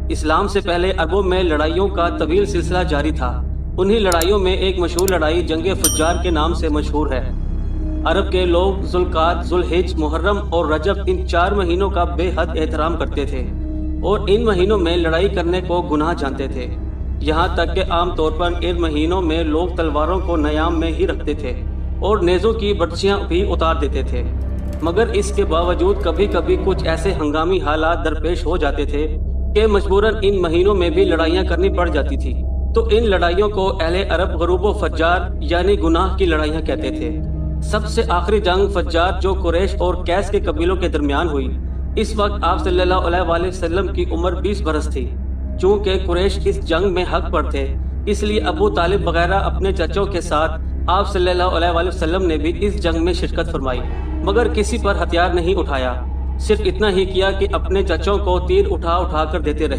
اسلام سے پہلے عربوں میں لڑائیوں کا طویل سلسلہ جاری تھا۔ انہی لڑائیوں میں ایک مشہور لڑائی جنگ فجار کے نام سے مشہور ہے۔ عرب کے لوگ ذوالقعدہ، ذوالحج، محرم اور رجب ان 4 مہینوں کا بے حد احترام کرتے تھے اور ان مہینوں میں لڑائی کرنے کو گناہ جانتے تھے، یہاں تک کہ عام طور پر ان مہینوں میں لوگ تلواروں کو نیام میں ہی رکھتے تھے اور نیزوں کی برچیاں بھی اتار دیتے تھے۔ مگر اس کے باوجود کبھی کبھی کچھ ایسے ہنگامی حالات درپیش ہو جاتے تھے کہ مجبوراً ان مہینوں میں بھی لڑائیاں کرنی پڑ جاتی تھی، تو ان لڑائیوں کو اہل عرب غروب و فجار یعنی گناہ کی لڑائیاں کہتے تھے۔ سب سے آخری جنگ فجار جو قریش اور قیس کے قبیلوں کے درمیان ہوئی، اس وقت آپ صلی اللہ علیہ وآلہ وسلم کی عمر 20 برس تھی۔ چونکہ قریش اس جنگ میں حق پر تھے، اس لیے ابو طالب وغیرہ اپنے چچوں کے ساتھ آپ صلی اللہ علیہ وآلہ وسلم نے بھی اس جنگ میں شرکت فرمائی، مگر کسی پر ہتھیار نہیں اٹھایا، صرف اتنا ہی کیا کہ اپنے چچوں کو تیر اٹھا اٹھا کر دیتے رہے۔